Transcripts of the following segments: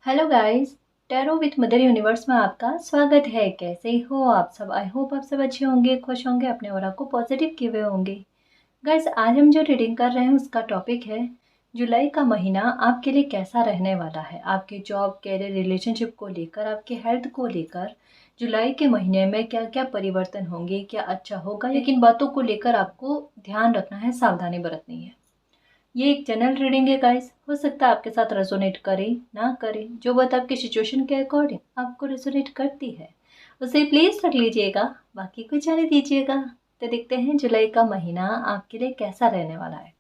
Hello guys. Tarot with mother universe में आपका स्वागत है। कैसे हो आप सब? आई होप आप सब अच्छे होंगे, खुश होंगे, अपने ऑरा को पॉजिटिव किए हुए होंगे। गाइस, आज हम जो रीडिंग कर रहे हैं उसका टॉपिक है जुलाई का महीना आपके लिए कैसा रहने वाला है। आपके जॉब, कैरियर, रिलेशनशिप को लेकर, आपके हेल्थ को लेकर जुलाई के महीने में क्या क्या परिवर्तन होंगे, क्या अच्छा होगा, लेकिन बातों को लेकर आपको ध्यान रखना है, सावधानी बरतनी है। ये एक जनरल रीडिंग है गाइस। हो सकता है आपके साथ रेजोनेट करे ना करे, जो बात आपकी सिचुएशन के अकॉर्डिंग आपको रेजोनेट करती है उसे प्लीज रख लीजिएगा, बाकी को जाने दीजिएगा। तो देखते हैं जुलाई का महीना आपके लिए कैसा रहने वाला है।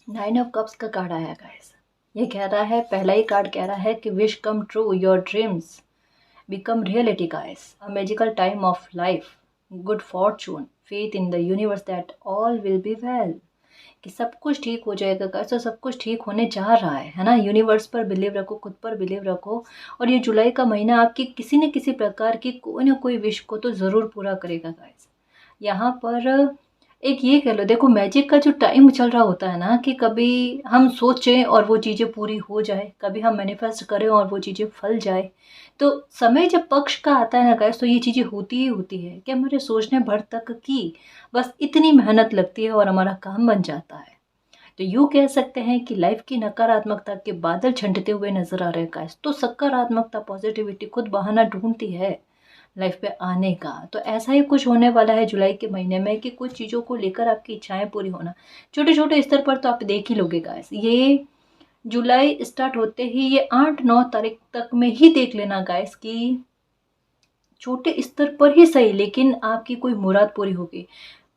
नाइन ऑफ कप्स का कार्ड आया गाइस। ये कह रहा है, पहला ही कार्ड कह रहा है कि wish come true, your dreams become reality guys, a magical time of life, good fortune, faith in the universe that all will be well, कि सब कुछ ठीक हो जाएगा गाइस। और सब कुछ ठीक होने जा रहा है ना। यूनिवर्स पर बिलीव रखो, खुद पर बिलीव रखो। और ये जुलाई का महीना आपकी किसी न किसी प्रकार की कोई ना कोई विश को तो ज़रूर पूरा करेगा गाइस। यहाँ पर एक ये कह लो, देखो मैजिक का जो टाइम चल रहा होता है ना, कि कभी हम सोचें और वो चीज़ें पूरी हो जाए, कभी हम मैनिफेस्ट करें और वो चीज़ें फल जाए। तो समय जब पक्ष का आता है ना गाइस, तो ये चीज़ें होती ही होती है कि हमारे सोचने भर तक की बस इतनी मेहनत लगती है और हमारा काम बन जाता है। तो यूँ कह सकते हैं कि लाइफ की नकारात्मकता के बादल छंटते हुए नजर आ रहे हैं गाइस, तो सकारात्मकता, पॉजिटिविटी खुद बहाना ढूंढती है लाइफ पे आने का। तो ऐसा ही कुछ होने वाला है जुलाई के महीने में कि कुछ चीज़ों को लेकर आपकी इच्छाएं पूरी होना। छोटे छोटे स्तर पर तो आप देख ही लोगे गाइस। ये जुलाई स्टार्ट होते ही ये 8-9 तारीख तक में ही देख लेना गाइस कि छोटे स्तर पर ही सही, लेकिन आपकी कोई मुराद पूरी होगी।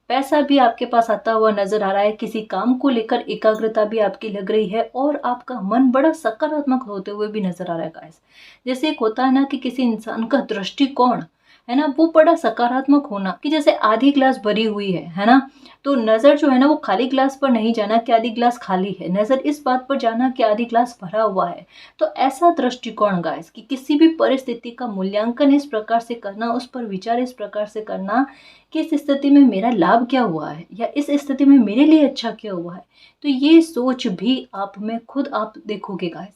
पैसा भी आपके पास आता हुआ नजर आ रहा है, किसी काम को लेकर एकाग्रता भी आपकी लग रही है और आपका मन बड़ा सकारात्मक होते हुए भी नजर आ रहा है गाइस। जैसे एक होता है ना कि किसी इंसान का दृष्टिकोण है ना, वो बड़ा सकारात्मक होना, कि जैसे आधी ग्लास भरी हुई है ना। तो नजर जो है ना, वो खाली ग्लास पर नहीं जाना कि आधी ग्लास खाली है, नजर इस बात पर जाना कि आधी ग्लास भरा हुआ है। तो ऐसा दृष्टिकोण गाइस, कि किसी भी परिस्थिति का मूल्यांकन इस प्रकार से करना, उस पर विचार इस प्रकार से करना कि इस स्थिति में मेरा लाभ क्या हुआ है या इस स्थिति में मेरे लिए अच्छा क्या हुआ है। तो ये सोच भी आप में खुद आप देखोगे गाइस,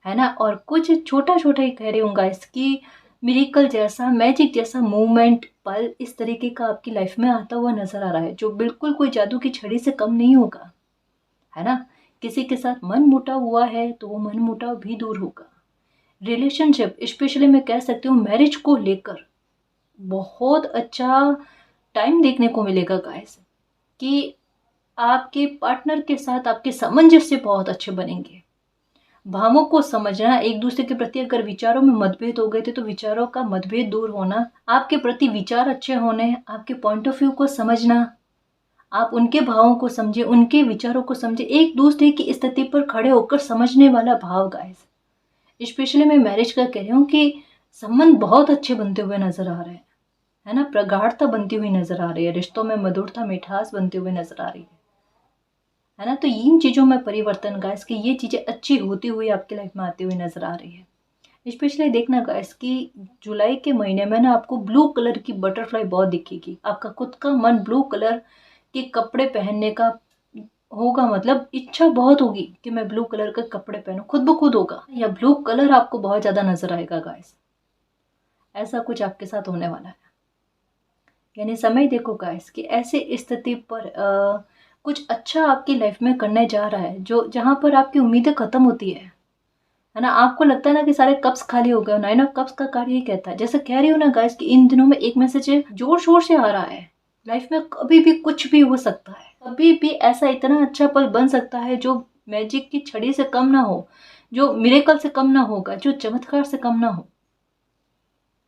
है ना। और कुछ छोटा छोटा ही कह रही हूँ गाइस कि मिरेकल जैसा, मैजिक जैसा मूवमेंट, पल इस तरीके का आपकी लाइफ में आता हुआ नजर आ रहा है, जो बिल्कुल कोई जादू की छड़ी से कम नहीं होगा, है ना। किसी के साथ मन मुटाव हुआ है तो वो मन मुटाव भी दूर होगा। रिलेशनशिप, स्पेशली मैं कह सकती हूँ मैरिज को लेकर बहुत अच्छा टाइम देखने को मिलेगा गाइस, कि आपके पार्टनर के साथ आपके सामंजस्य बहुत अच्छे बनेंगे। भावों को समझना, एक दूसरे के प्रति अगर विचारों में मतभेद हो गए थे तो विचारों का मतभेद दूर होना, आपके प्रति विचार अच्छे होने, आपके पॉइंट ऑफ व्यू को समझना, आप उनके भावों को समझे, उनके विचारों को समझे, एक दूसरे की स्थिति पर खड़े होकर समझने वाला भाव गाइस। स्पेशली मैं मैरिज का कह रही हूँ कि संबंध बहुत अच्छे बनते हुए नजर आ रहे हैं, है ना। प्रगाढ़ता बनती हुई नजर आ रही है, रिश्तों में मधुरता, मिठास बनती हुई नजर आ रही है ना। तो इन चीज़ों में परिवर्तन गाइस, कि ये चीज़ें अच्छी होती हुई आपकी लाइफ में आती हुई नजर आ रही है। स्पेशली देखना गाइस कि जुलाई के महीने में ना आपको ब्लू कलर की बटरफ्लाई बहुत दिखेगी। आपका खुद का मन ब्लू कलर के कपड़े पहनने का होगा, मतलब इच्छा बहुत होगी कि मैं ब्लू कलर के कपड़े पहनूं, खुद ब खुद होगा, या ब्लू कलर आपको बहुत ज्यादा नजर आएगा गाइस। ऐसा कुछ आपके साथ होने वाला है। यानी समय देखो गाइस कि ऐसे स्थिति पर कुछ अच्छा आपकी लाइफ में करने जा रहा है, जो जहां पर आपकी उम्मीदें खत्म होती है ना। आपको लगता है ना कि सारे कप्स खाली हो गए। नाइन ऑफ कप्स का कार्य ये कहता है, जैसे कह रही हूँ ना गाइस, कि इन दिनों में एक मैसेज जोर शोर से आ रहा है। लाइफ में कभी भी कुछ भी हो सकता है, कभी भी ऐसा इतना अच्छा पल बन सकता है जो मैजिक की छड़ी से कम ना हो, जो मिरेकल से कम ना होगा, जो चमत्कार से कम ना हो,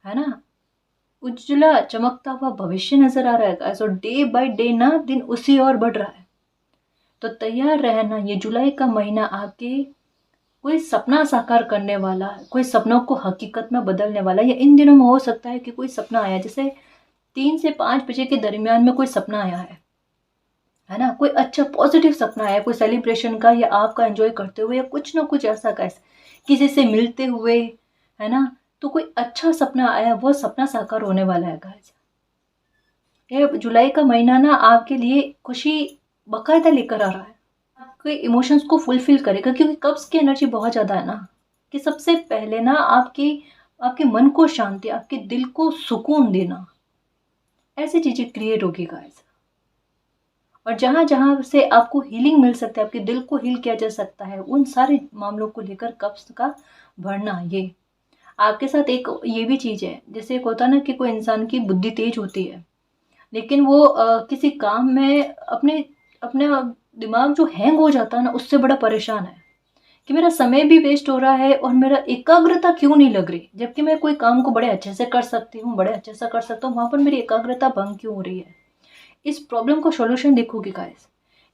है ना। उज्जवला चमकता हुआ भविष्य नजर आ रहा है गाइस, और डे बाय डे ना दिन उसी और बढ़ रहा है। तो तैयार रहना, ये जुलाई का महीना आपके कोई सपना साकार करने वाला, कोई सपनों को हकीकत में बदलने वाला, या इन दिनों में हो सकता है कि कोई सपना आया, जैसे 3 से 5 बजे के दरमियान में कोई सपना आया है ना, कोई अच्छा पॉजिटिव सपना आया, कोई सेलिब्रेशन का या आपका एंजॉय करते हुए या कुछ ना कुछ ऐसा कैसे किसी से मिलते हुए, है ना, तो कोई अच्छा सपना आया, वो सपना साकार होने वाला है गाइस। ये जुलाई का महीना ना आपके लिए खुशी बकायदा लेकर आ रहा है, आपके इमोशंस को फुलफिल करेगा, क्योंकि कब्ज की एनर्जी बहुत ज़्यादा है ना, कि सबसे पहले ना आपकी आपके मन को शांति, आपके दिल को सुकून देना, ऐसी चीज़ें क्रिएट होगी गाइस। और जहाँ जहाँ से आपको हीलिंग मिल सकता है, आपके दिल को हील किया जा सकता है, उन सारे मामलों को लेकर कब्ज का बढ़ना, ये आपके साथ एक ये भी चीज़ है, जैसे एक होता है ना कि कोई इंसान की बुद्धि तेज होती है, लेकिन वो किसी काम में अपने अपना दिमाग जो हैंग हो जाता है ना, उससे बड़ा परेशान है कि मेरा समय भी वेस्ट हो रहा है और मेरा एकाग्रता क्यों नहीं लग रही, जबकि मैं कोई काम को बड़े अच्छे से कर सकती हूँ, बड़े अच्छे से कर सकता हूँ, वहाँ पर मेरी एकाग्रता भंग क्यों हो रही है। इस प्रॉब्लम का सॉल्यूशन देखोगे गाइस,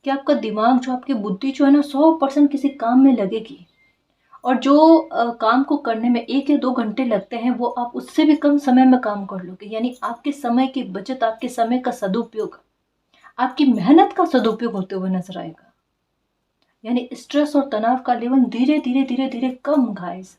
कि आपका दिमाग जो, आपकी बुद्धि जो है ना, 100% किसी काम में लगेगी, और जो काम को करने में 1 या 2 घंटे लगते हैं, वो आप उससे भी कम समय में काम कर लोगे। यानी आपके समय की बचत, आपके समय का सदुपयोग, आपकी मेहनत का सदुपयोग होते हुए नजर आएगा। यानी स्ट्रेस और तनाव का लेवल धीरे धीरे धीरे धीरे कम गाइस,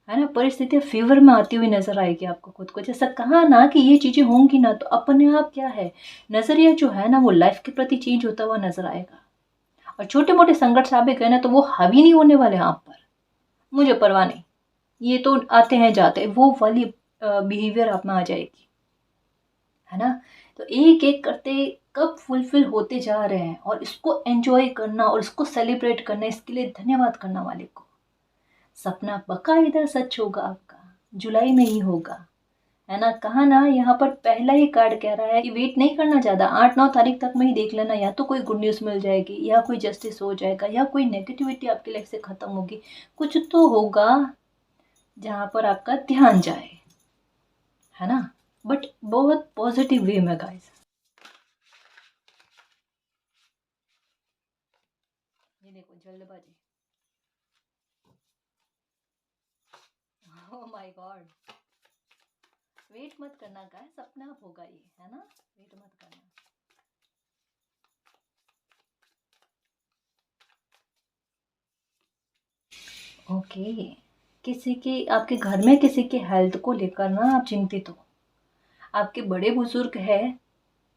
है ना, परिस्थितियां फेवर में आती हुई नजर आएगी आपको खुद को। जैसा कहा ना कि ये चीजें होंगी ना, तो अपने आप क्या है, नजरिया जो है ना, वो लाइफ के प्रति चेंज होता हुआ नजर आएगा। और छोटे मोटे संकट आ भी गए ना, तो वो हावी नहीं होने वाले आप पर, मुझे परवाह नहीं, ये तो आते हैं जाते हैं, वो वाली बिहेवियर आप में आ जाएगी, है ना। तो एक एक करते कब फुलफिल होते जा रहे हैं, और इसको एंजॉय करना और इसको सेलिब्रेट करना, इसके लिए धन्यवाद करना मालिक को। सपना बकायदा सच होगा आपका, जुलाई में ही होगा, है ना। कहा ना, यहाँ पर पहला ही कार्ड कह रहा है कि वेट नहीं करना ज़्यादा, 8-9 तारीख तक में ही देख लेना, या तो कोई गुड न्यूज़ मिल जाएगी, या कोई जस्टिस हो जाएगा, या कोई नेगेटिविटी आपकी लाइफ से खत्म होगी, कुछ तो होगा जहाँ पर आपका ध्यान जाए, है ना, बट बहुत पॉजिटिव वे में गाइस। ये देखो जल्दबाजी, ओह माय गॉड, वेट मत करना गाइस, अपने आप होगा ये, है ना, वेट मत करना। ओके, किसी की, आपके घर में किसी की हेल्थ को लेकर ना आप चिंतित हो, आपके बड़े बुजुर्ग हैं,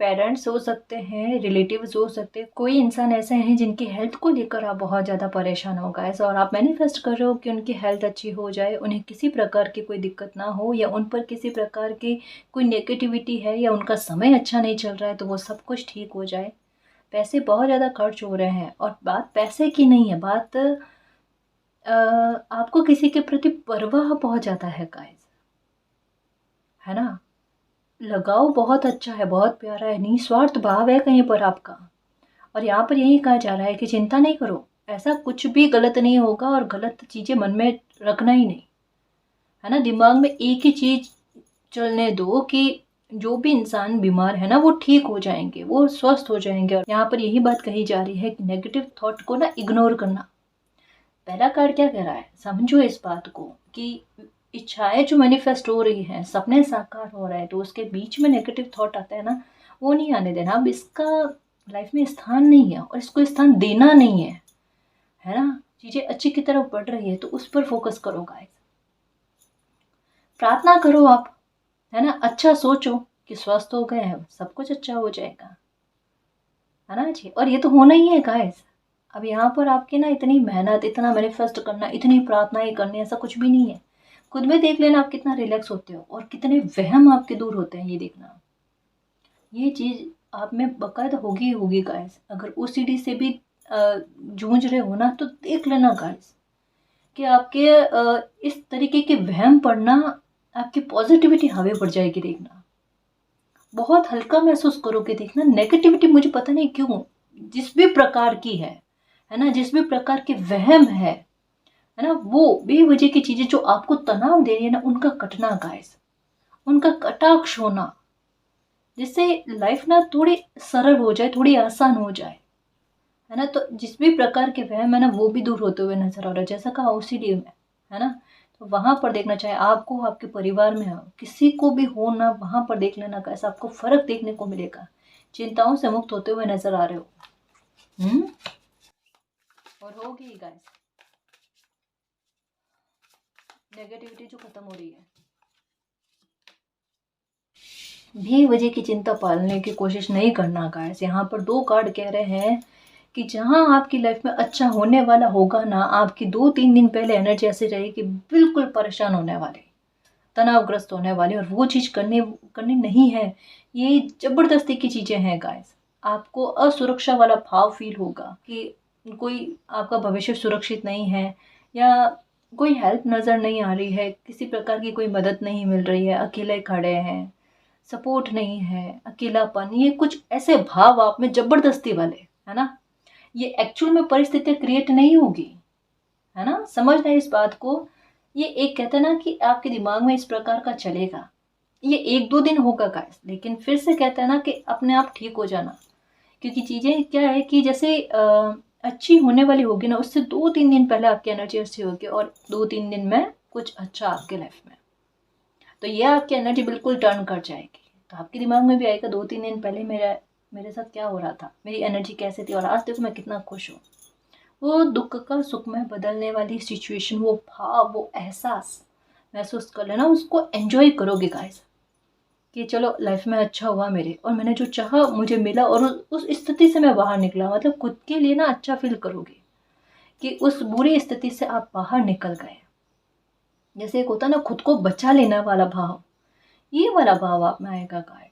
पेरेंट्स हो सकते हैं, रिलेटिव्स हो सकते हैं, कोई इंसान ऐसे हैं जिनकी हेल्थ को लेकर आप बहुत ज़्यादा परेशान हो गए, और आप मैनिफेस्ट कर रहे हो कि उनकी हेल्थ अच्छी हो जाए, उन्हें किसी प्रकार की कोई दिक्कत ना हो, या उन पर किसी प्रकार की कोई नेगेटिविटी है, या उनका समय अच्छा नहीं चल रहा है, तो वो सब कुछ ठीक हो जाए। पैसे बहुत ज़्यादा खर्च हो रहे हैं, और बात पैसे की नहीं है, बात आपको किसी के प्रति परवाह बहुत ज़्यादा है गाइस, है ना, लगाव बहुत अच्छा है, बहुत प्यारा है, निस्वार्थ भाव है कहीं पर आपका। और यहाँ पर यही कहा जा रहा है कि चिंता नहीं करो, ऐसा कुछ भी गलत नहीं होगा, और गलत चीज़ें मन में रखना ही नहीं, है ना। दिमाग में एक ही चीज़ चलने दो कि जो भी इंसान बीमार है ना, वो ठीक हो जाएंगे, वो स्वस्थ हो जाएंगे। और यहाँ पर यही बात कही जा रही है कि नेगेटिव थॉट को ना इग्नोर करना। पहला कार्ड क्या कह रहा है, समझो इस बात को कि इच्छाएं जो मैनिफेस्ट हो रही हैं, सपने साकार हो रहे हैं, तो उसके बीच में नेगेटिव थॉट आता है ना, वो नहीं आने देना। अब इसका लाइफ में स्थान नहीं है, और इसको स्थान देना नहीं है ना। चीजें अच्छी की तरफ बढ़ रही है, तो उस पर फोकस करो गाइस, प्रार्थना करो आप, है ना, अच्छा सोचो कि स्वस्थ हो गए हैं, सब कुछ अच्छा हो जाएगा, है ना जी। और ये तो होना ही है गाइस। अब यहाँ पर आपकी ना इतनी मेहनत, इतना मैनिफेस्ट करना, इतनी प्रार्थनाएं करनी, ऐसा कुछ भी नहीं है। खुद में देख लेना आप कितना रिलैक्स होते हो, और कितने वहम आपके दूर होते हैं, ये देखना। ये चीज़ आप में बाकायदा होगी ही होगी गाइस। अगर ओसीडी से भी जूझ रहे हो ना, तो देख लेना गाइस कि आपके इस तरीके के वहम पड़ना, आपकी पॉजिटिविटी हावी पड़ जाएगी, देखना बहुत हल्का महसूस करोगे। देखना नेगेटिविटी, मुझे पता नहीं क्यों, जिस भी प्रकार की है ना, जिस भी प्रकार के वहम है ना, वो बेवजह की चीजें जो आपको तनाव दे रही है ना, उनका कटना गाइस, उनका कटाक्ष होना, जिससे लाइफ ना थोड़ी सरल हो जाए, थोड़ी आसान हो जाए, है ना। तो जिस भी प्रकार के वहम है ना, वो भी दूर होते हुए नजर आ रहा है, जैसा कहा ओसीडी में, है ना। वहाँ पर देखना, चाहे आपको हो, आपके परिवार में हो, किसी को भी हो ना, वहाँ पर देख लेना कैसा आपको फर्क देखने को मिलेगा। चिंताओं से मुक्त होते हुए नजर आ रहे हो। और होगी गाइस, नेगेटिविटी जो खत्म हो रही है। बेवजह की चिंता पालने की कोशिश नहीं करना गाइस। यहाँ पर 2 कार्ड कह रहे हैं कि जहाँ आपकी लाइफ में अच्छा होने वाला होगा ना, आपकी 2-3 दिन पहले एनर्जी ऐसी रहेगी, बिल्कुल परेशान होने वाले, तनावग्रस्त होने वाले, और वो चीज़ करनी नहीं है। ये जबरदस्ती की चीज़ें हैं गाइस। आपको असुरक्षा वाला भाव फील होगा कि कोई आपका भविष्य सुरक्षित नहीं है, या कोई हेल्प नज़र नहीं आ रही है, किसी प्रकार की कोई मदद नहीं मिल रही है, अकेले खड़े हैं, सपोर्ट नहीं है, अकेलापन, ये कुछ ऐसे भाव आप में जबरदस्ती वाले, है ना। ये एक्चुअल में परिस्थितियाँ क्रिएट नहीं होगी, है ना, समझना इस बात को। ये एक कहते हैं ना कि आपके दिमाग में इस प्रकार का चलेगा, ये 1-2 दिन होगा गाइस, लेकिन फिर से कहते हैं ना कि अपने आप ठीक हो जाना। क्योंकि चीज़ें क्या है कि जैसे अच्छी होने वाली होगी ना, उससे 2-3 दिन पहले आपकी एनर्जी अच्छी होगी, और 2-3 दिन में कुछ अच्छा आपके लाइफ में, तो ये आपकी एनर्जी बिल्कुल टर्न कर जाएगी। तो आपके दिमाग में भी आएगा 2-3 दिन पहले मेरे साथ क्या हो रहा था, मेरी एनर्जी कैसे थी, और आज देखो मैं कितना खुश हूँ। वो दुख का सुख में बदलने वाली सिचुएशन, वो भाव, वो एहसास महसूस कर लेना, उसको एंजॉय करोगे गाइस। कि चलो लाइफ में अच्छा हुआ मेरे, और मैंने जो चाहा मुझे मिला, और उस स्थिति से मैं बाहर निकला, मतलब खुद के लिए ना अच्छा फील करोगे कि उस बुरी स्थिति से आप बाहर निकल गए। जैसे एक होता ना खुद को बचा लेना वाला भाव, ये वाला भाव आप में आएगा गाइस।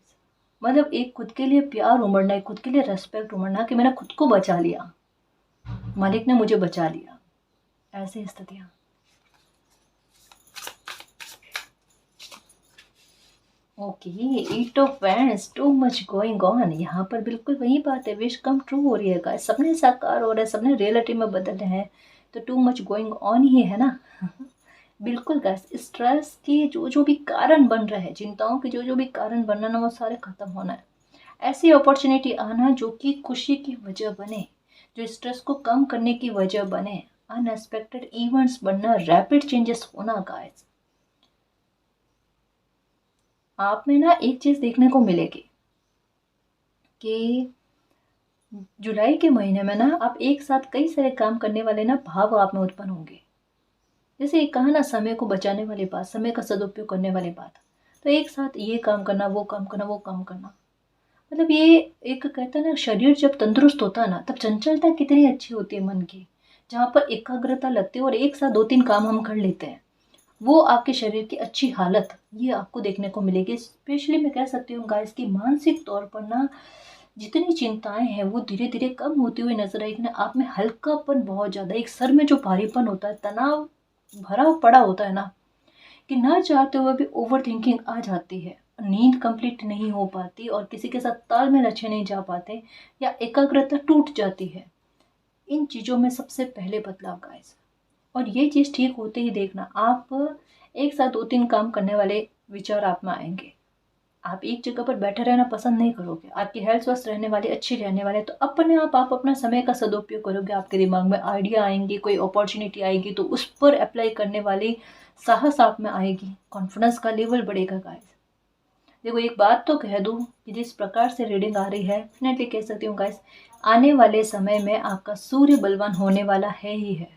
मतलब एक खुद के लिए प्यार उमड़ना, एक खुद के लिए रेस्पेक्ट उमड़ना कि मैंने खुद को बचा लिया, मालिक ने मुझे बचा लिया, ऐसी स्थितियां। Okay, 8 of wands, too much going on. यहाँ पर बिल्कुल वही बात है, विश कम ट्रू हो रही है गाइस, सपने साकार हो रहे हैं, सपने रियलिटी में बदल रहे हैं, तो टू मच गोइंग ऑन ही है ना। बिल्कुल गाइस, स्ट्रेस के जो जो भी कारण बन रहे हैं, चिंताओं के जो जो भी कारण बन रहे हैं, वो सारे खत्म होना है। ऐसी अपॉर्चुनिटी आना जो कि खुशी की वजह बने, जो स्ट्रेस को कम करने की वजह बने, अनएक्सपेक्टेड इवेंट्स बनना, रैपिड चेंजेस होना गाइस। आप में ना एक चीज देखने को मिलेगी कि जुलाई के महीने में ना आप एक साथ कई सारे काम करने वाले ना भाव आप में उत्पन्न होंगे। जैसे एक कहा ना, समय को बचाने वाली बात, समय का सदुपयोग करने वाली बात, तो एक साथ ये काम करना, वो काम करना, वो काम करना, मतलब ये एक कहता है ना, शरीर जब तंदुरुस्त होता है ना, तब चंचलता कितनी अच्छी होती है मन की, जहाँ पर एकाग्रता लगती है और एक साथ 2-3 काम हम कर लेते हैं, वो आपके शरीर की अच्छी हालत ये आपको देखने को मिलेगी। स्पेशली मैं कह सकती हूँ गाइस कि मानसिक तौर पर ना जितनी चिंताएं हैं वो धीरे धीरे कम होती हुई नजर आएगी ना। आप में हल्कापन बहुत ज़्यादा, एक सर में जो भारीपन होता है, तनाव भरा पड़ा होता है ना, कि ना चाहते हुए भी ओवर थिंकिंग आ जाती है, नींद कंप्लीट नहीं हो पाती, और किसी के साथ तालमेल अच्छे नहीं जा पाते, या एकाग्रता टूट जाती है। इन चीज़ों में सबसे पहले बदलाव गाइस। और ये चीज़ ठीक होते ही देखना, आप एक साथ 2-3 काम करने वाले विचार आप में आएंगे। आप एक जगह पर बैठे रहना पसंद नहीं करोगे, आपकी हेल्थ स्वस्थ रहने वाली, अच्छी रहने वाले, तो अपने आप अपना समय का सदुपयोग करोगे, आपके दिमाग में आइडिया आएंगे, कोई अपॉर्चुनिटी आएगी तो उस पर अप्लाई करने वाली साहस आप में आएगी, कॉन्फिडेंस का लेवल बढ़ेगा गाइस। देखो एक बात तो कह दूं कि जिस प्रकार से रीडिंग आ रही है, डेफिनेटली कह सकती हूँ गाइस, आने वाले समय में आपका सूर्य बलवान होने वाला है ही है।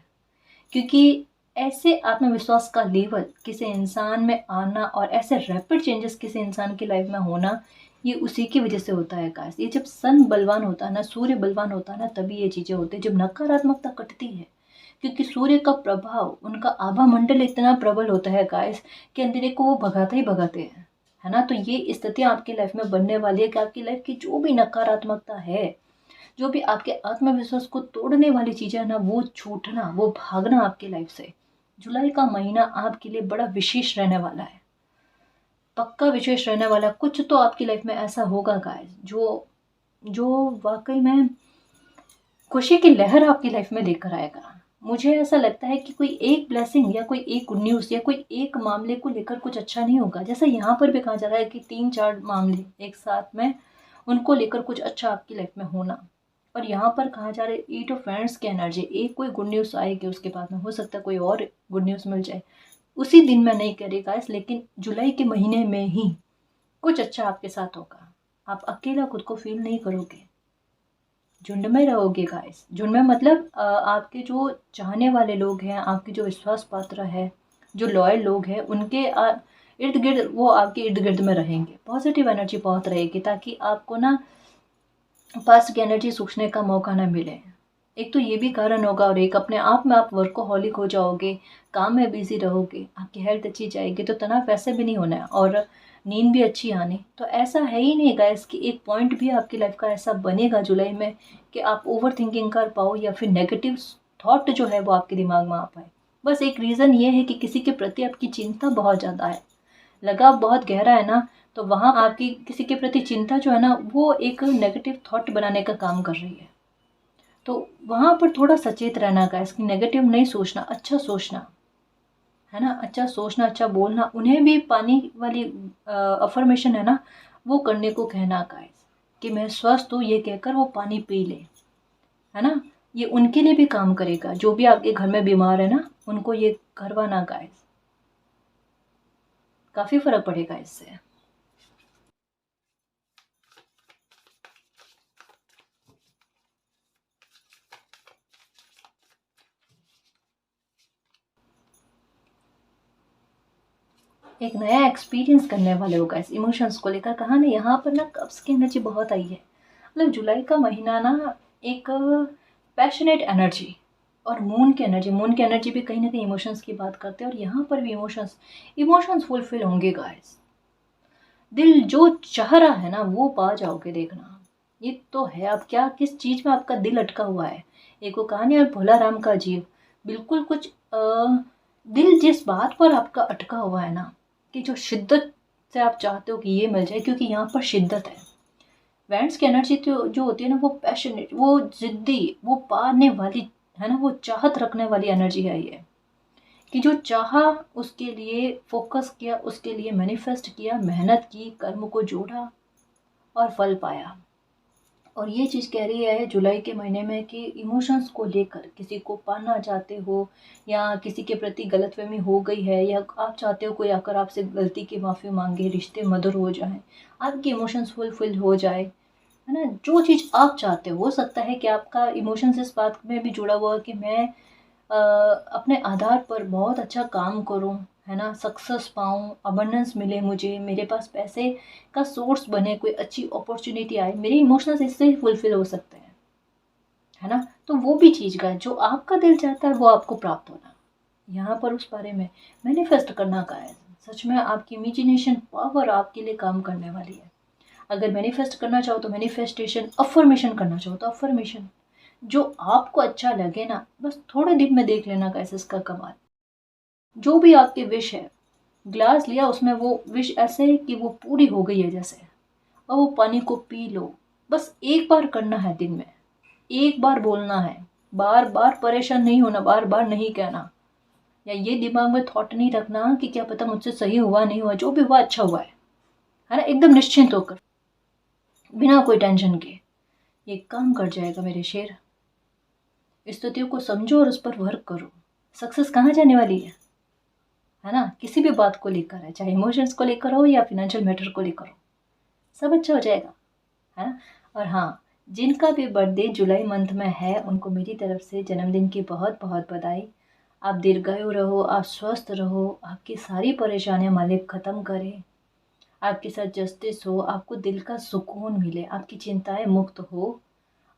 क्योंकि ऐसे आत्मविश्वास का लेवल किसी इंसान में आना, और ऐसे रैपिड चेंजेस किसी इंसान की लाइफ में होना, ये उसी की वजह से होता है गाइस। ये जब सन बलवान होता है ना, सूर्य बलवान होता है ना, तभी ये चीज़ें होती है, जब नकारात्मकता कटती है। क्योंकि सूर्य का प्रभाव, उनका आभा मंडल इतना प्रबल होता है गाइस कि अंधेरे को वो भगाते ही भगाते हैं, है ना। तो ये स्थितियाँ आपकी लाइफ में बनने वाली है कि आपकी लाइफ की जो भी नकारात्मकता है, जो भी आपके आत्मविश्वास को तोड़ने वाली चीजें है ना, वो छूटना, वो भागना आपकी लाइफ से। जुलाई का महीना आपके लिए बड़ा विशेष रहने वाला है, पक्का विशेष रहने वाला। कुछ तो आपकी लाइफ में ऐसा होगा गाइस जो जो वाकई में खुशी की लहर आपकी लाइफ में लेकर आएगा। मुझे ऐसा लगता है कि कोई एक ब्लेसिंग या कोई एक गुड न्यूज़ या कोई एक मामले को लेकर कुछ अच्छा नहीं होगा। जैसे यहाँ पर भी कहा जा रहा है कि 3-4 मामले एक साथ में, उनको लेकर कुछ अच्छा आपकी लाइफ में होना। और यहाँ पर कहा जा रहा है 8 ऑफ वैंड्स की एनर्जी, एक कोई गुड न्यूज़ आएगी, उसके बाद में हो सकता है कोई और गुड न्यूज़ मिल जाए। उसी दिन मैं नहीं कह रही गाइस, लेकिन जुलाई के महीने में ही कुछ अच्छा आपके साथ होगा। आप अकेला खुद को फील नहीं करोगे, झुंड में रहोगे गाइस। झुंड में मतलब आपके जो चाहने वाले लोग हैं, आपके जो विश्वास पात्र है, जो लॉयल लोग हैं, उनके इर्द गिर्द, वो आपके इर्द गिर्द में रहेंगे। पॉजिटिव एनर्जी बहुत रहेगी, ताकि आपको ना पास्ट की एनर्जी सूखने का मौका ना मिले। एक तो ये भी कारण होगा, और एक अपने आप में आप वर्कोहॉलिक हो जाओगे, काम में बिजी रहोगे, आपकी हेल्थ अच्छी जाएगी तो तनाव वैसे भी नहीं होना है, और नींद भी अच्छी आनी। तो ऐसा है ही नहीं गाइस कि एक पॉइंट भी आपकी लाइफ का ऐसा बनेगा जुलाई में कि आप ओवर थिंकिंग कर पाओ, या फिर नेगेटिव थॉट जो है वो आपके दिमाग में आ पाए। बस एक रीज़न ये है कि किसी के प्रति आपकी चिंता बहुत ज़्यादा है, लगाव बहुत गहरा है ना, तो वहाँ आपकी किसी के प्रति चिंता जो है ना, वो एक नेगेटिव थॉट बनाने का काम कर रही है। तो वहाँ पर थोड़ा सचेत रहना का, इसकी नेगेटिव नहीं सोचना, अच्छा सोचना, है ना, अच्छा सोचना, अच्छा बोलना। उन्हें भी पानी वाली अफर्मेशन है ना, वो करने को कहना का, कि मैं स्वस्थ हूँ, ये कहकर वो पानी पी ले, है ना। ये उनके लिए भी काम करेगा, जो भी आपके घर में बीमार है ना, उनको ये करवाना गाइस, काफ़ी फर्क पड़ेगा इससे। एक नया एक्सपीरियंस करने वाले हो गाइस, इमोशंस को लेकर। कहा ना, यहाँ पर ना कब्ज की एनर्जी बहुत आई है। मतलब जुलाई का महीना ना एक पैशनेट एनर्जी, और मून की एनर्जी भी कहीं ना कहीं इमोशंस की बात करते हैं, और यहाँ पर भी इमोशंस इमोशंस फुलफिल होंगे गाइस। दिल जो चाह रहा है ना, वो पा जाओगे, देखना। ये तो है। अब क्या, किस चीज में आपका दिल अटका हुआ है? एक वो कहानी और भोला राम का जीव, बिल्कुल कुछ दिल जिस बात पर आपका अटका हुआ है ना, कि जो शिद्दत से आप चाहते हो कि ये मिल जाए, क्योंकि यहाँ पर शिद्दत है। वैंड्स की एनर्जी तो जो होती है ना, वो पैशनेट, वो जिद्दी, वो पाने वाली, है ना, वो चाहत रखने वाली एनर्जी है ये। कि जो चाहा, उसके लिए फोकस किया, उसके लिए मैनिफेस्ट किया, मेहनत की, कर्म को जोड़ा और फल पाया। और ये चीज़ कह रही है जुलाई के महीने में कि इमोशंस को लेकर किसी को पाना चाहते हो, या किसी के प्रति गलतफहमी हो गई है, या आप चाहते हो कोई आकर आपसे गलती की माफ़ी मांगे, रिश्ते मधुर हो जाएं, आपके इमोशंस फुलफिल हो जाए, है ना। जो चीज़ आप चाहते हो सकता है कि आपका इमोशंस इस बात में भी जुड़ा हुआ है कि मैं अपने आधार पर बहुत अच्छा काम करूं, है ना, सक्सेस पाऊं, अबंडेंस मिले मुझे, मेरे पास पैसे का सोर्स बने, कोई अच्छी अपॉर्चुनिटी आए, मेरे इमोशंस इससे ही फुलफिल हो सकते हैं, है ना। तो वो भी चीज़ का जो आपका दिल चाहता है वो आपको प्राप्त होना, यहाँ पर उस बारे में मैनिफेस्ट करना का है। सच में आपकी इमेजिनेशन पावर आपके लिए काम करने वाली है। अगर मैनिफेस्ट करना चाहो तो मैनिफेस्टेशन, अफर्मेशन करना चाहो तो अफर्मेशन, जो आपको अच्छा लगे ना, बस थोड़े दिन में देख लेना कैसे इसका कमाल। जो भी आपकी विश है, ग्लास लिया, उसमें वो विश ऐसे है कि वो पूरी हो गई है जैसे, और वो पानी को पी लो। बस एक बार करना है दिन में, एक बार बोलना है, बार बार परेशान नहीं होना, बार बार नहीं कहना, या ये दिमाग में थॉट नहीं रखना कि क्या पता मुझसे सही हुआ नहीं हुआ, जो भी हुआ अच्छा हुआ है ना। एकदम निश्चिंत होकर, बिना कोई टेंशन के, ये काम कर जाएगा मेरे शेर। स्थितियों को समझो और उस पर वर्क करो। सक्सेस कहाँ जाने वाली है ना, किसी भी बात को लेकर है, चाहे इमोशंस को लेकर हो या फिनेंशियल मैटर को लेकर हो, सब अच्छा हो जाएगा, है ना। और हाँ, जिनका भी बर्थडे जुलाई मंथ में है, उनको मेरी तरफ से जन्मदिन की बहुत बहुत बधाई। आप दीर्घायु रहो, आप स्वस्थ रहो, आपकी सारी परेशानियां मालिक ख़त्म करे, आपके साथ जस्टिस हो, आपको दिल का सुकून मिले, आपकी चिंताएं मुक्त हो,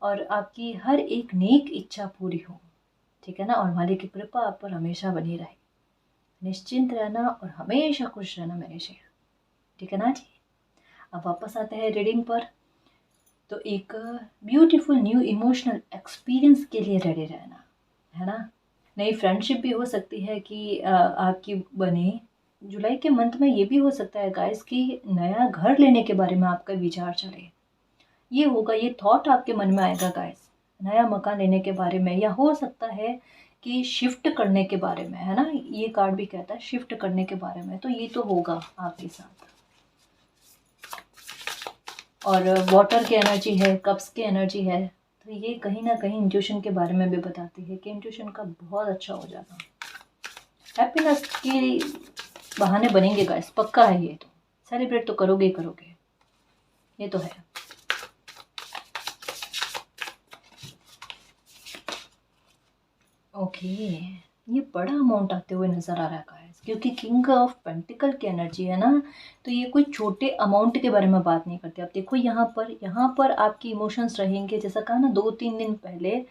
और आपकी हर एक नेक इच्छा पूरी हो, ठीक है ना। और मालिक की कृपा आप पर हमेशा बनी रहे। निश्चिंत रहना और हमेशा खुश रहना मेरे शेर, ठीक है ना जी। अब वापस आते हैं रीडिंग पर। तो एक ब्यूटीफुल न्यू इमोशनल एक्सपीरियंस के लिए रेडी रहना, है ना। नई फ्रेंडशिप भी हो सकती है कि आपकी बने। जुलाई के मंथ में ये भी हो सकता है गाइस कि नया घर लेने के बारे में आपका विचार चले, ये होगा, ये थॉट आपके मन में आएगा गाइस, नया मकान लेने के बारे में, या हो सकता है कि शिफ्ट करने के बारे में, है ना। ये कार्ड भी कहता है शिफ्ट करने के बारे में, तो ये तो होगा आपके साथ। और वाटर की एनर्जी है, कप्स की एनर्जी है, तो ये कहीं ना कहीं इंट्यूशन के बारे में भी बताती है कि इंट्यूशन का बहुत अच्छा हो जाना। हैप्पीनेस के बहाने बनेंगे गाइस, पक्का है ये तो। सेलिब्रेट तो करोगे ही करोगे, ये तो है। ओके, ये बड़ा अमाउंट आते हुए नज़र आ रहा है गाइस, क्योंकि किंग ऑफ पेंटिकल की एनर्जी है ना, तो ये कोई छोटे अमाउंट के बारे में बात नहीं करते। आप देखो यहाँ पर आपकी इमोशंस रहेंगे, जैसा कहा ना 2-3 दिन पहले,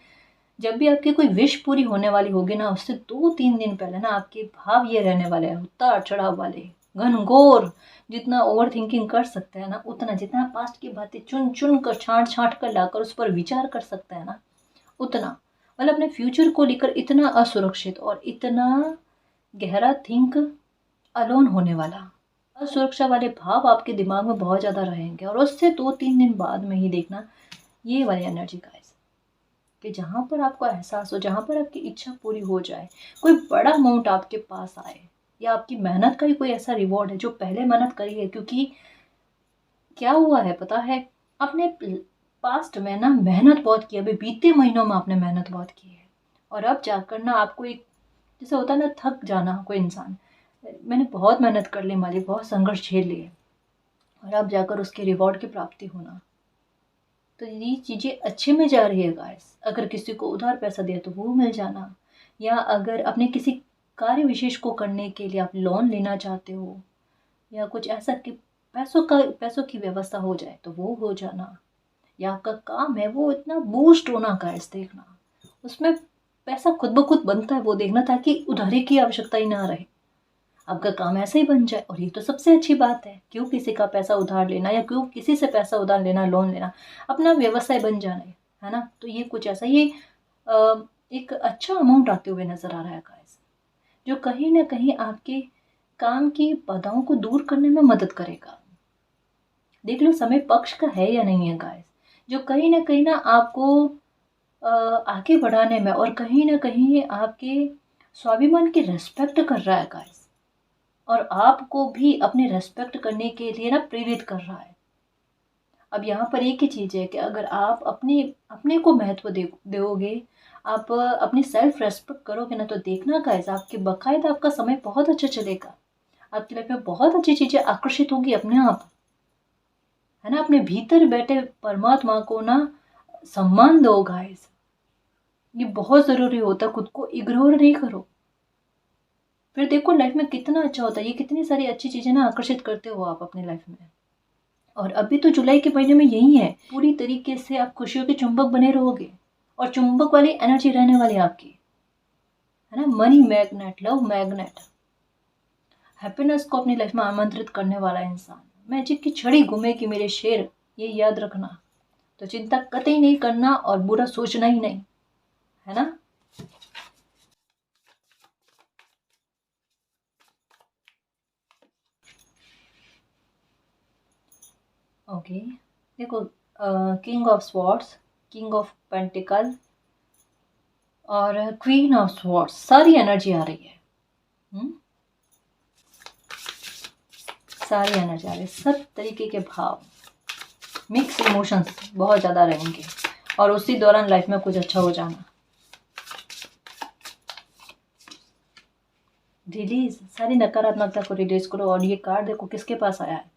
जब भी आपकी कोई विश पूरी होने वाली होगी ना, उससे 2-3 दिन पहले ना आपके भाव ये रहने वाले हैं, उतार चढ़ाव वाले, घनघोर। जितना ओवर थिंकिंग कर सकते हैं ना, उतना, जितना पास्ट की बातें चुन चुन कर, छांट छांट कर लाकर उस पर विचार कर सकते हैं ना, उतना, मतलब अपने फ्यूचर को लेकर इतना असुरक्षित और इतना गहरा थिंक, अलोन होने वाला, असुरक्षा वाले भाव आपके दिमाग में बहुत ज़्यादा रहेंगे। और उससे 2-3 दिन बाद में ही देखना ये वाली एनर्जी गाइस, कि जहाँ पर आपको एहसास हो, जहाँ पर आपकी इच्छा पूरी हो जाए, कोई बड़ा अमाउंट आपके पास आए, या आपकी मेहनत का ही कोई ऐसा रिवॉर्ड है जो पहले मेहनत करी है। क्योंकि क्या हुआ है पता है, आपने पास्ट में ना मेहनत बहुत की, अभी बीते महीनों में आपने मेहनत बहुत की है, और अब जाकर ना आपको एक, जैसे होता है ना थक जाना कोई इंसान, मैंने बहुत मेहनत कर ली मालिक, बहुत संघर्ष झेल लिए, और अब जाकर उसके रिवॉर्ड की प्राप्ति होना, तो ये चीज़ें अच्छे में जा रही है गाइस। अगर किसी को उधार पैसा दिया तो वो मिल जाना, या अगर अपने किसी कार्य विशेष को करने के लिए आप लोन लेना चाहते हो, या कुछ ऐसा कि पैसों की व्यवस्था हो जाए तो वो हो जाना, या आपका काम है वो इतना बूस्ट होना गाइस, देखना उसमें पैसा खुद ब खुद बनता है वो देखना, ताकि उधारी की आवश्यकता ही ना रहे, आपका काम ऐसे ही बन जाए। और ये तो सबसे अच्छी बात है, क्यों किसी का पैसा उधार लेना, या क्यों किसी से पैसा उधार लेना, लोन लेना, अपना व्यवसाय बन जाना है ना। तो ये कुछ ऐसा, ये एक अच्छा अमाउंट आते हुए नजर आ रहा है गाइस, जो कहीं ना कहीं आपके काम की बाधाओं को दूर करने में मदद करेगा। देख लो समय पक्ष का है या नहीं है गाइस, जो कहीं ना आपको आगे बढ़ाने में, और कहीं ना कहीं आपके स्वाभिमान की रेस्पेक्ट कर रहा है गाइस, और आपको भी अपने रेस्पेक्ट करने के लिए ना प्रेरित कर रहा है। अब यहाँ पर एक ही चीज़ है कि अगर आप अपने अपने को महत्व दोगे, आप अपनी सेल्फ रेस्पेक्ट करोगे ना, तो देखना गाइस आपके बकायदा आपका समय बहुत अच्छा चलेगा, आपकी लाइफ में बहुत अच्छी चीज़ें आकर्षित होंगी अपने आप, है ना। अपने भीतर बैठे परमात्मा को ना सम्मान दो गाइस, ये बहुत ज़रूरी होता है, खुद को इग्नोर नहीं करो। फिर देखो लाइफ में कितना अच्छा होता है, ये कितनी सारी अच्छी चीज़ें ना आकर्षित करते हो आप अपनी लाइफ में। और अभी तो जुलाई के महीने में यही है, पूरी तरीके से आप खुशियों के चुंबक बने रहोगे, और चुंबक वाली एनर्जी रहने वाली है आपकी, है ना। Money magnet, love magnet, happiness को अपनी लाइफ में आमंत्रित करने वाला इंसान, मैजिक की छड़ी घूमेगी मेरे शेर, ये याद रखना। तो चिंता कतई नहीं करना, और बुरा सोचना ही नहीं, है ना। ओके, देखो, king of swords, king of pentacle, और क्वीन ऑफ स्वॉर्ड्स, सारी एनर्जी आ रही है। हम्म, सारी एनर्जी आ रही है, सब तरीके के भाव, मिक्स इमोशंस बहुत ज़्यादा रहेंगे, और उसी दौरान लाइफ में कुछ अच्छा हो जाना। रिलीज, सारी नकारात्मकता को रिलीज करो। और ये कार्ड देखो किसके पास आया है,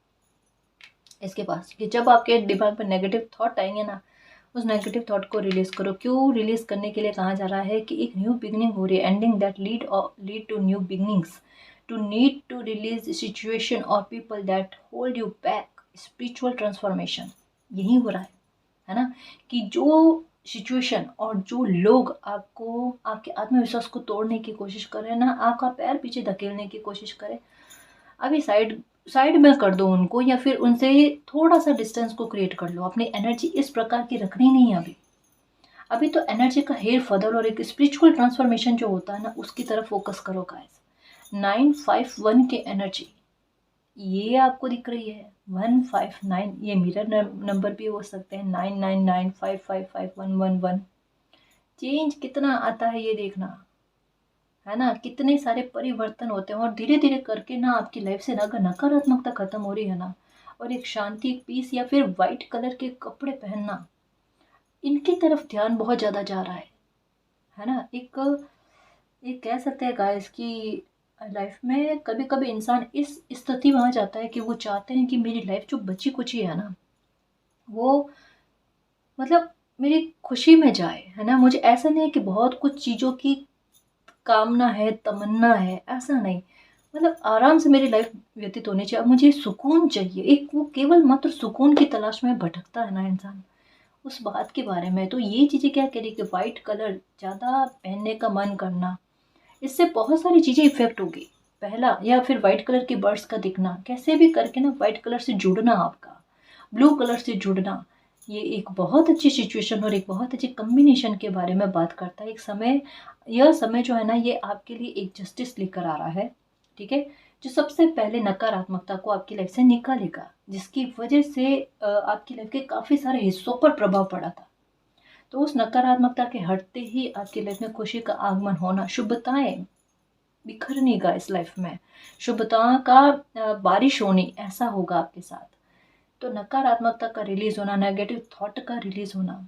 इसके पास, कि जब आपके दिमाग में नेगेटिव थॉट आएंगे ना, उस नेगेटिव थॉट को रिलीज करो। क्यों रिलीज करने के लिए कहा जा रहा है, कि एक न्यू बिगनिंग हो रही है, ending that lead to new beginnings, to need to release situation और people that hold you back, spiritual transformation, यही हो रहा है ना। कि जो सिचुएशन और जो लोग आपको, आपके आत्मविश्वास को तोड़ने की कोशिश कर रहे हैं ना, आपका पैर पीछे धकेलने की कोशिश करें, अभी साइड साइड में कर दो उनको, या फिर उनसे थोड़ा सा डिस्टेंस को क्रिएट कर लो। अपनी एनर्जी इस प्रकार की रखनी नहीं है अभी। अभी तो एनर्जी का हेर फदल और एक स्पिरिचुअल ट्रांसफॉर्मेशन जो होता है ना, उसकी तरफ फोकस करो गाइस। 951 की एनर्जी ये आपको दिख रही है, 159, ये मिरर नंबर भी हो सकते हैं, 9995551111। चेंज कितना आता है ये देखना, है ना। कितने सारे परिवर्तन होते हैं, और धीरे धीरे करके ना आपकी लाइफ से ना अगर नकारात्मकता खत्म हो रही है ना, और एक शांति, एक पीस, या फिर वाइट कलर के कपड़े पहनना, इनकी तरफ ध्यान बहुत ज़्यादा जा रहा है ना। एक एक कह सकते हैं गाइस कि लाइफ में कभी कभी इंसान इस स्थिति में आ जाता है कि वो चाहते हैं कि मेरी लाइफ जो बची कुची है ना, वो मतलब मेरी खुशी में जाए, है ना। मुझे ऐसा नहीं है कि बहुत कुछ चीज़ों की कामना है, तमन्ना है, ऐसा नहीं। मतलब आराम से मेरी लाइफ व्यतीत होनी चाहिए। अब मुझे सुकून चाहिए, एक वो केवल मात्र सुकून की तलाश में भटकता है ना इंसान, उस बात के बारे में। तो ये चीज़ें क्या कह रही कि वाइट कलर ज़्यादा पहनने का मन करना, इससे बहुत सारी चीज़ें इफ़ेक्ट होगी। पहला, या फिर वाइट कलर के बर्ड्स का दिखना, कैसे भी करके ना वाइट कलर से जुड़ना, आपका ब्लू कलर से जुड़ना, ये एक बहुत अच्छी सिचुएशन और एक बहुत अच्छी कॉम्बिनेशन के बारे में बात करता है। एक समय, यह समय जो है ना, ये आपके लिए एक जस्टिस लेकर आ रहा है, ठीक है, जो सबसे पहले नकारात्मकता को आपकी लाइफ से निकालेगा, जिसकी वजह से आपकी लाइफ के काफ़ी सारे हिस्सों पर प्रभाव पड़ा था। तो उस नकारात्मकता के हटते ही आपकी लाइफ में खुशी का आगमन होना, शुभताएं बिखरने का इस लाइफ में, शुभता का बारिश होनी, ऐसा होगा आपके साथ। तो नकारात्मकता का रिलीज होना, नेगेटिव थॉट का रिलीज होना।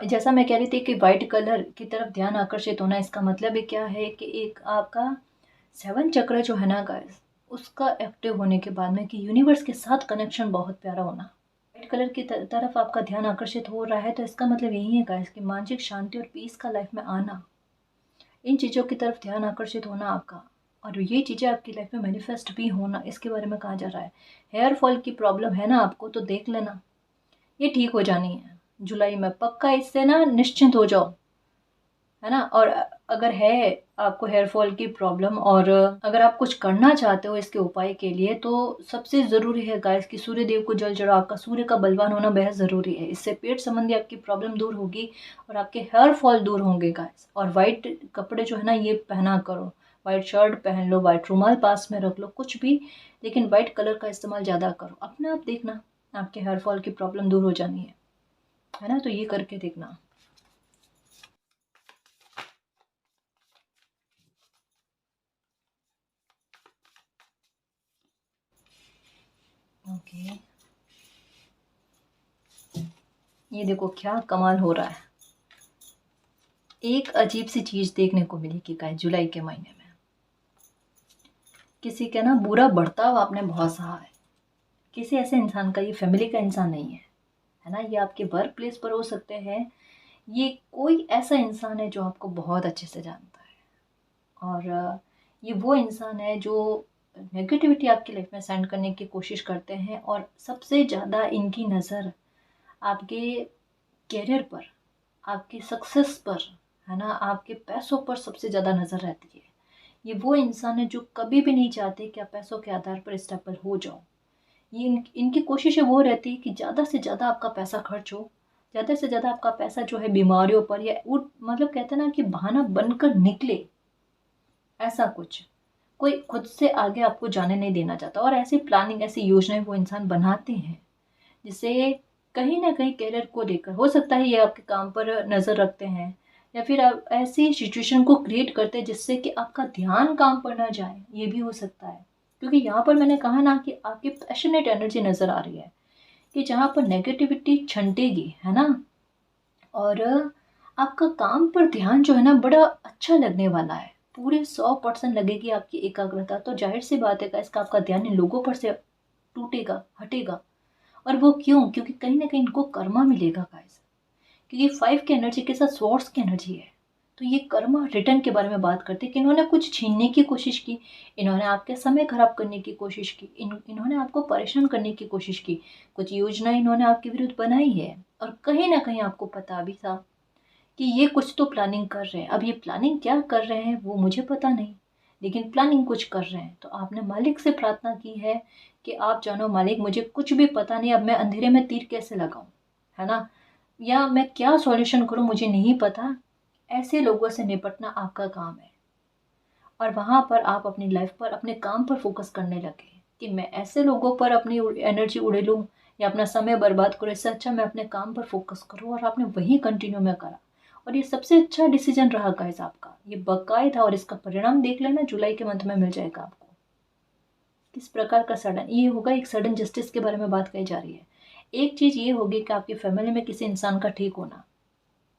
जैसा मैं कह रही थी कि वाइट कलर की तरफ ध्यान आकर्षित होना, इसका मतलब क्या है कि एक आपका सेवन चक्र जो है ना गाइस, उसका एक्टिव होने के बाद में कि यूनिवर्स के साथ कनेक्शन बहुत प्यारा होना। वाइट कलर की तरफ आपका ध्यान आकर्षित हो रहा है, तो इसका मतलब यही है गाइस कि मानसिक शांति और पीस का लाइफ में आना, इन चीज़ों की तरफ ध्यान आकर्षित होना आपका, और ये चीज़ें आपकी लाइफ में मैनिफेस्ट भी होना, इसके बारे में कहा जा रहा है। हेयर फॉल की प्रॉब्लम है ना आपको, तो देख लेना, ये ठीक हो जानी है जुलाई में पक्का, इससे ना निश्चिंत हो जाओ, है ना। और अगर है आपको हेयर फॉल की प्रॉब्लम, और अगर आप कुछ करना चाहते हो इसके उपाय के लिए, तो सबसे ज़रूरी है गाइस कि सूर्य देव को जल चढ़ाओ। आपका सूर्य का बलवान होना बेहद ज़रूरी है, इससे पेट संबंधी आपकी प्रॉब्लम दूर होगी और आपके हेयर फॉल दूर होंगे गाइस। और वाइट कपड़े जो है ना, ये पहना करो, वाइट शर्ट पहन लो, वाइट रुमाल पास में रख लो, कुछ भी, लेकिन वाइट कलर का इस्तेमाल ज़्यादा करो। अपने आप देखना आपके हेयर फॉल की प्रॉब्लम दूर हो जानी है ना। तो ये करके देखना। ओके, ये देखो क्या कमाल हो रहा है। एक अजीब सी चीज देखने को मिली कि गाइस जुलाई के महीने में किसी का ना बुरा बर्ताव आपने बहुत सहा है। किसी ऐसे इंसान का, ये फैमिली का इंसान नहीं है ना, ये आपके वर्क प्लेस पर हो सकते हैं, ये कोई ऐसा इंसान है जो आपको बहुत अच्छे से जानता है, और ये वो इंसान है जो नेगेटिविटी आपकी लाइफ में सेंड करने की कोशिश करते हैं, और सबसे ज़्यादा इनकी नज़र आपके करियर पर, आपकी सक्सेस पर, है ना, आपके पैसों पर सबसे ज़्यादा नज़र रहती है। ये वो इंसान है जो कभी भी नहीं चाहते कि आप पैसों के आधार पर स्टेबल हो जाओ। ये इनकी कोशिशें वो रहती है कि ज़्यादा से ज़्यादा आपका पैसा खर्च हो, ज़्यादा से ज़्यादा आपका पैसा जो है बीमारियों पर, या मतलब कहते हैं ना कि बहाना बनकर निकले, ऐसा कुछ। कोई खुद से आगे आपको जाने नहीं देना चाहता, और ऐसी प्लानिंग, ऐसी योजनाएं वो इंसान बनाते हैं, जिससे कहीं न कहीं करियर को लेकर हो सकता है ये आपके काम पर नज़र रखते हैं, या फिर आप ऐसी सिचुएशन को क्रिएट करते हैं जिससे कि आपका ध्यान काम पर ना जाए, ये भी हो सकता है। क्योंकि यहाँ पर मैंने कहा ना कि आपकी पैशनेट एनर्जी नज़र आ रही है, कि जहाँ पर नेगेटिविटी छंटेगी, है ना, और आपका काम पर ध्यान जो है ना बड़ा अच्छा लगने वाला है, पूरे 100% लगेगी आपकी एकाग्रता। तो जाहिर सी बात है इसका आपका ध्यान इन लोगों पर से टूटेगा, हटेगा। और वो क्यों? क्योंकि कहीं न कहीं इनको कर्मा मिलेगा गाइस। क्योंकि 5 की एनर्जी के साथ स्वॉर्ड्स की एनर्जी है। तो ये कर्मा रिटर्न के बारे में बात करते हैं कि इन्होंने कुछ छीनने की कोशिश की, इन्होंने आपके समय खराब करने की कोशिश की, इन्होंने आपको परेशान करने की कोशिश की, कुछ योजना इन्होंने आपके विरुद्ध बनाई है, और कहीं न कहीं आपको पता भी था कि ये कुछ तो प्लानिंग कर रहे हैं। अब ये प्लानिंग क्या कर रहे हैं वो मुझे पता नहीं, लेकिन प्लानिंग कुछ कर रहे हैं। तो आपने मालिक से प्रार्थना की है कि आप जानो मालिक, मुझे कुछ भी पता नहीं, अब मैं अंधेरे में तीर कैसे लगाऊं, है ना, या मैं क्या सॉल्यूशन करूं, मुझे नहीं पता। ऐसे लोगों से निपटना आपका काम है, और वहां पर आप अपनी लाइफ पर, अपने काम पर फोकस करने लगे कि मैं ऐसे लोगों पर अपनी एनर्जी उड़ेलूं या अपना समय बर्बाद करूं, इससे अच्छा मैं अपने काम पर फोकस करूं। और आपने वही कंटिन्यू में करा, और ये सबसे अच्छा डिसीजन रहा गाइस आपका, ये बाकायदा। और इसका परिणाम देख लेना, जुलाई के मंथ में मिल जाएगा आपको। किस प्रकार का सडन ये होगा, एक सडन जस्टिस के बारे में बात कही जा रही है। एक चीज ये होगी कि आपकी फैमिली में किसी इंसान का ठीक होना,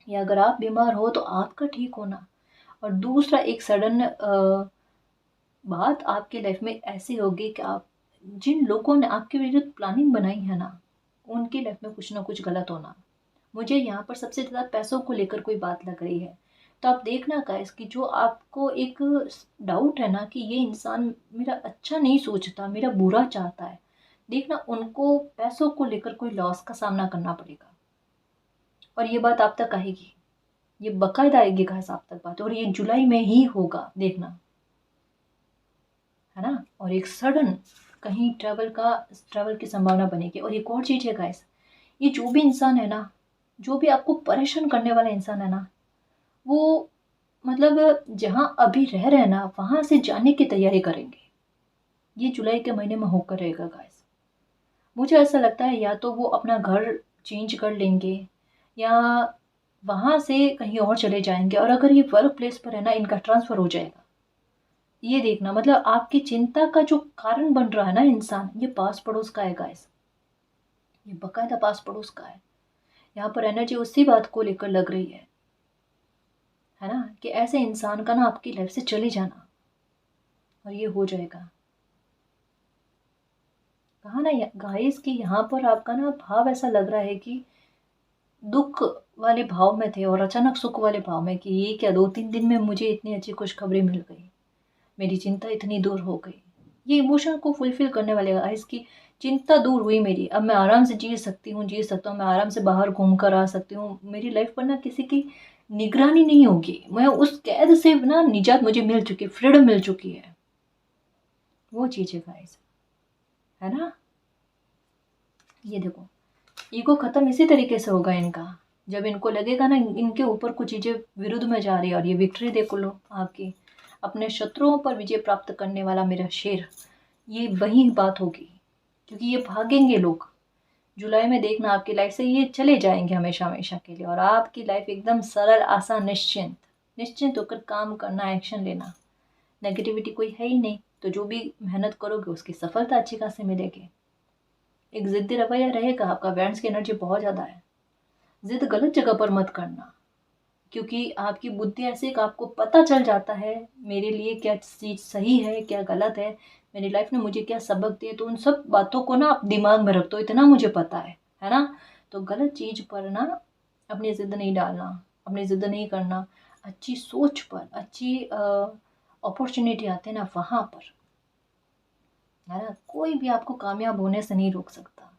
या अगर आप बीमार हो तो आपका ठीक होना। और दूसरा, एक सडन बात आपकी लाइफ में ऐसी होगी कि आप जिन लोगों ने आपके लिए जो प्लानिंग बनाई है ना, उनकी लाइफ में कुछ ना कुछ गलत होना। मुझे यहाँ पर सबसे ज़्यादा पैसों को लेकर कोई बात लग रही है। तो आप देखना गाइस कि जो आपको एक डाउट है ना कि ये इंसान मेरा अच्छा नहीं सोचता, मेरा बुरा चाहता है, देखना उनको पैसों को लेकर कोई लॉस का सामना करना पड़ेगा। और ये बात आप तक आएगी, ये बाकायदा आएगी गाइस आप तक बात, और ये जुलाई में ही होगा, देखना, है ना। और एक सडन कहीं ट्रैवल की संभावना बनेगी। और एक और चीज़ है गाइस, ये जो भी इंसान है ना, जो भी आपको परेशान करने वाला इंसान है ना, वो मतलब जहाँ अभी रह रहे हैं ना, वहाँ से जाने की तैयारी करेंगे। ये जुलाई के महीने में होकर रहेगा गाइस। मुझे ऐसा लगता है या तो वो अपना घर चेंज कर लेंगे, या वहाँ से कहीं और चले जाएंगे। और अगर ये वर्क प्लेस पर है ना, इनका ट्रांसफ़र हो जाएगा। ये देखना, मतलब आपकी चिंता का जो कारण बन रहा है ना इंसान, ये पास पड़ोस का है गाइस, ये बकायदा पास पड़ोस का है। यहाँ पर एनर्जी उसी बात को लेकर लग रही है ना, कि ऐसे इंसान का ना आपकी लाइफ से चले जाना, और ये हो जाएगा। कहा ना गाइस कि यहाँ पर आपका ना भाव ऐसा लग रहा है कि दुख वाले भाव में थे और अचानक सुख वाले भाव में, कि ये क्या 2-3 दिन में मुझे इतनी अच्छी खुशखबरी मिल गई, मेरी चिंता इतनी दूर हो गई। ये इमोशन को फुलफिल करने वाले गाइस की चिंता दूर हुई मेरी, अब मैं आराम से जी सकती हूँ, मैं आराम से बाहर घूम कर आ सकती हूँ। मेरी लाइफ पर ना किसी की निगरानी नहीं होगी, मैं उस कैद से ना निजात मुझे मिल चुकी, फ्रीडम मिल चुकी है। वो चीज़ है गाइस, है ना। ये देखो, ईगो खत्म इसी तरीके से होगा इनका, जब इनको लगेगा ना इनके ऊपर कुछ चीज़ें विरुद्ध में जा रही है। और ये विक्ट्री देखो लो आपकी, अपने शत्रुओं पर विजय प्राप्त करने वाला मेरा शेर, ये वही बात होगी, क्योंकि ये भागेंगे लोग। जुलाई में देखना आपकी लाइफ से ये चले जाएंगे हमेशा हमेशा के लिए, और आपकी लाइफ एकदम सरल, आसान, निश्चिंत निश्चिंत होकर काम करना, एक्शन लेना। नेगेटिविटी कोई है ही नहीं, तो जो भी मेहनत करोगे उसकी सफलता अच्छी खासी मिलेगी। एक जिद्दी रवैया रहेगा आपका, वेंस की एनर्जी बहुत ज़्यादा है। जिद गलत जगह पर मत करना, क्योंकि आपकी बुद्धि ऐसी कि आपको पता चल जाता है मेरे लिए क्या चीज़ सही है, क्या गलत है, मेरी लाइफ ने मुझे क्या सबक दिए। तो उन सब बातों को ना आप दिमाग में रख दो, इतना मुझे पता है ना। तो गलत चीज़ पर ना अपनी ज़िद नहीं डालना, अपनी ज़िद नहीं करना। अच्छी सोच पर, अच्छी अपॉर्चुनिटी आते हैं ना, वहाँ पर, है ना, कोई भी आपको कामयाब होने से नहीं रोक सकता।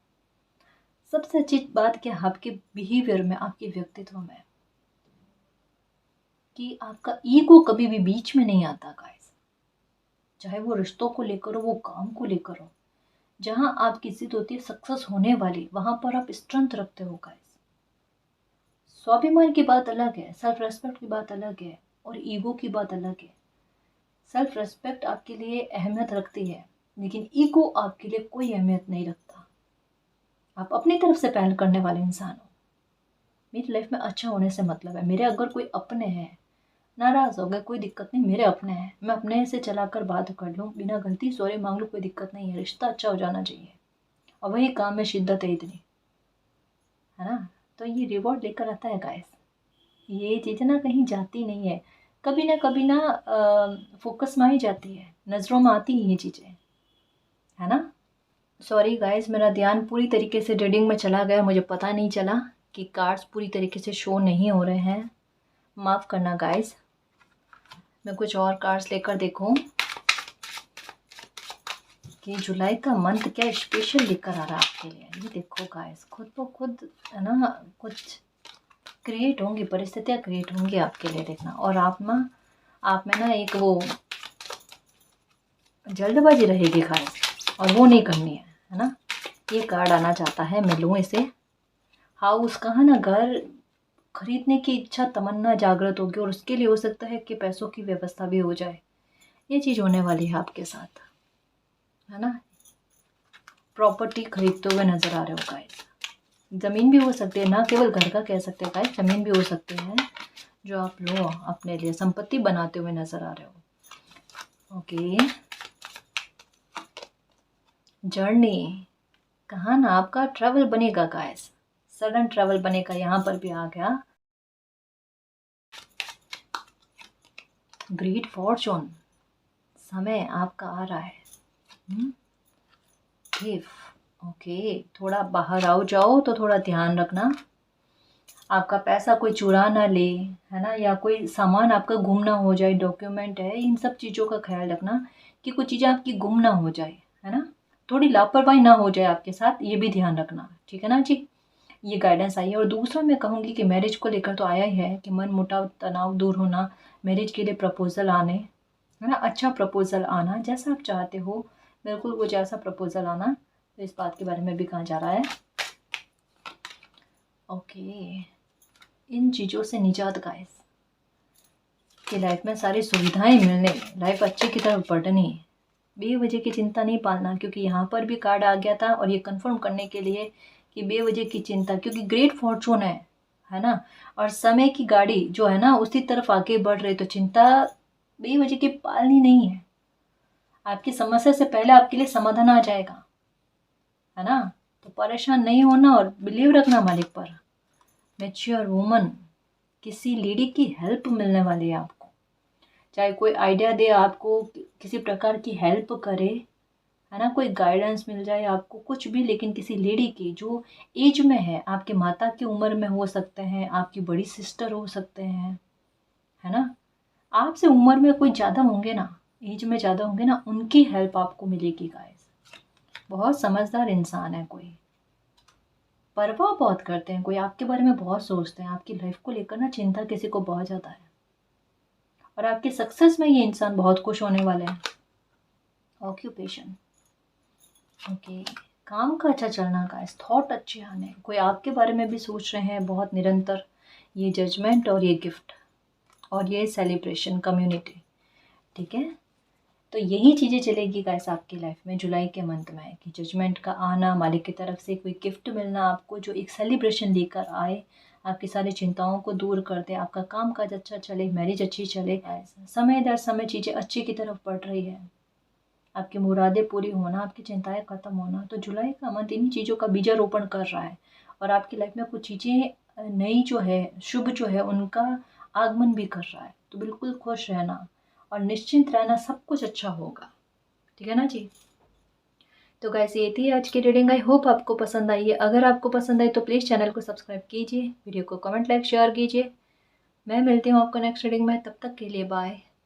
सबसे अच्छी बात क्या है आपके बिहेवियर में, आपके व्यक्तित्व में, कि आपका ईगो कभी भी बीच में नहीं आता गाइस। चाहे वो रिश्तों को लेकर हो, वो काम को लेकर हो, जहां आपकी जिद होती है सक्सेस होने वाली, वहां पर आप स्ट्रेंथ रखते हो गाइस। स्वाभिमान की बात अलग है, सेल्फ रेस्पेक्ट की बात अलग है, और ईगो की बात अलग है। सेल्फ रेस्पेक्ट आपके लिए अहमियत रखती है, लेकिन ईगो आपके लिए कोई अहमियत नहीं रखता। आप अपनी तरफ से पहल करने वाले इंसान हो। मेरी लाइफ में अच्छा होने से मतलब है, मेरे अगर कोई अपने हैं, नाराज़ हो गए कोई दिक्कत नहीं, मेरे अपने हैं, मैं अपने से चलाकर बात कर लूँ, बिना गलती सॉरी मांग लूँ, कोई दिक्कत नहीं है। रिश्ता अच्छा हो जाना चाहिए, और वही काम में शिद्दत है इतनी, है ना। तो ये रिवॉर्ड लेकर आता है गाइस। ये चीज़ें ना कहीं जाती नहीं है, कभी ना फोकस में ही जाती है, नज़रों में आती ही ये चीज़ें, है ना। सॉरी गाइस, मेरा ध्यान पूरी तरीके से रीडिंग में चला गया, मुझे पता नहीं चला कि कार्ड्स पूरी तरीके से शो नहीं हो रहे हैं। माफ़ करना गाइस, मैं कुछ और कार्ड्स लेकर देखूं कि जुलाई का मंथ क्या स्पेशल लेकर आ रहा है आपके लिए। ये देखो गाइस, खुद ब खुद, है ना, कुछ क्रिएट होंगी, परिस्थितियाँ क्रिएट होंगी आपके लिए, देखना। और आप में ना एक वो जल्दबाजी रहेगी गाइस, और वो नहीं करनी है ना। ये कार्ड आना चाहता है, मैं लूँ इसे। हाउस, कहा ना, घर खरीदने की इच्छा, तमन्ना जागृत होगी, और उसके लिए हो सकता है कि पैसों की व्यवस्था भी हो जाए। ये चीज़ होने वाली है आपके साथ, है ना। प्रॉपर्टी खरीदते हुए नजर आ रहे हो गाइस। ज़मीन भी हो सकती है, ना केवल घर का कह सकते हैं गाइस, ज़मीन भी हो सकती है जो आप लो अपने लिए, संपत्ति बनाते हुए नजर आ रहे हो। ओके, जर्नी, कहा ना आपका ट्रैवल बनेगा गाइस, सडन ट्रैवल बनेगा, यहाँ पर भी आ गया ग्रेट फॉर्चून, समय आपका आ रहा है। गिव, ओके, थोड़ा बाहर आओ जाओ तो थोड़ा ध्यान रखना, आपका पैसा कोई चुरा ना ले, है ना, या कोई सामान आपका गुम ना हो जाए, डॉक्यूमेंट है, इन सब चीज़ों का ख्याल रखना कि कुछ चीज़ें आपकी गुम ना हो जाए, है ना, थोड़ी लापरवाही ना हो जाए आपके साथ, ये भी ध्यान रखना, ठीक है ना जी। ये गाइडेंस आई है। और दूसरा मैं कहूँगी कि मैरिज को लेकर तो आया ही है कि मन मुटाव तनाव दूर होना, मैरिज के लिए प्रपोजल आने, है ना, अच्छा प्रपोजल आना, जैसा आप चाहते हो बिल्कुल वो जैसा प्रपोजल आना, तो इस बात के बारे में भी कहा जा रहा है। ओके, इन चीज़ों से निजात गाइस, कि लाइफ में सारी सुविधाएं मिलने, लाइफ अच्छे की तरफ बढ़नी, बेवजह की चिंता नहीं पालना, क्योंकि यहाँ पर भी कार्ड आ गया था और ये कंफर्म करने के लिए कि बेवजह की चिंता, क्योंकि ग्रेट फॉर्चून है ना, और समय की गाड़ी जो है ना उसी तरफ आगे बढ़ रही, तो चिंता बेवजह की पालनी नहीं है। आपकी समस्या से पहले आपके लिए समाधान आ जाएगा, है ना, तो परेशान नहीं होना और बिलीव रखना मालिक पर। मैच्योर वुमन, किसी लेडी की हेल्प मिलने वाली है आपको, चाहे कोई आइडिया दे आपको, किसी प्रकार की हेल्प करे, है ना, कोई गाइडेंस मिल जाए आपको, कुछ भी, लेकिन किसी लेडी की जो एज में है, आपके माता की उम्र में हो सकते हैं, आपकी बड़ी सिस्टर हो सकते हैं, है ना, आपसे उम्र में कोई ज़्यादा होंगे ना, एज में ज़्यादा होंगे ना, उनकी हेल्प आपको मिलेगी गाइस। बहुत समझदार इंसान है कोई, परवाह बहुत करते हैं, कोई आपके बारे में बहुत सोचते हैं, आपकी लाइफ को लेकर ना चिंता किसी को बहुत ज़्यादा है, और आपकी सक्सेस में ये इंसान बहुत खुश होने वाले हैं। ऑक्यूपेशन, ओके, काम का अच्छा चलना का, थॉट अच्छे आने, कोई आपके बारे में भी सोच रहे हैं बहुत निरंतर, ये जजमेंट और ये गिफ्ट और ये सेलिब्रेशन कम्युनिटी, ठीक है, तो यही चीज़ें चलेगी गाइस आपकी लाइफ में जुलाई के मंथ में, कि जजमेंट का आना, मालिक की तरफ से कोई गिफ्ट मिलना आपको जो एक सेलिब्रेशन लेकर आए, आपकी सारी चिंताओं को दूर कर दे, आपका काम काज अच्छा चले, मैरिज अच्छी चले गाइस, समय दर समय चीज़ें अच्छी की तरफ बढ़ रही है, आपकी मुरादें पूरी होना, आपकी चिंताएं खत्म होना, तो जुलाई का मंथ इन्हीं चीज़ों का बीजारोपण कर रहा है, और आपकी लाइफ में कुछ चीज़ें नई जो है, शुभ जो है, उनका आगमन भी कर रहा है, तो बिल्कुल खुश रहना और निश्चिंत रहना, सब कुछ अच्छा होगा, ठीक है ना जी। तो गाइस ये थी आज की रीडिंग, आई होप आपको पसंद आई है, अगर आपको पसंद आई तो प्लीज़ चैनल को सब्सक्राइब कीजिए, वीडियो को कमेंट लाइक शेयर कीजिए। मैं मिलती हूँ आपको नेक्स्ट रीडिंग में, तब तक के लिए बाय।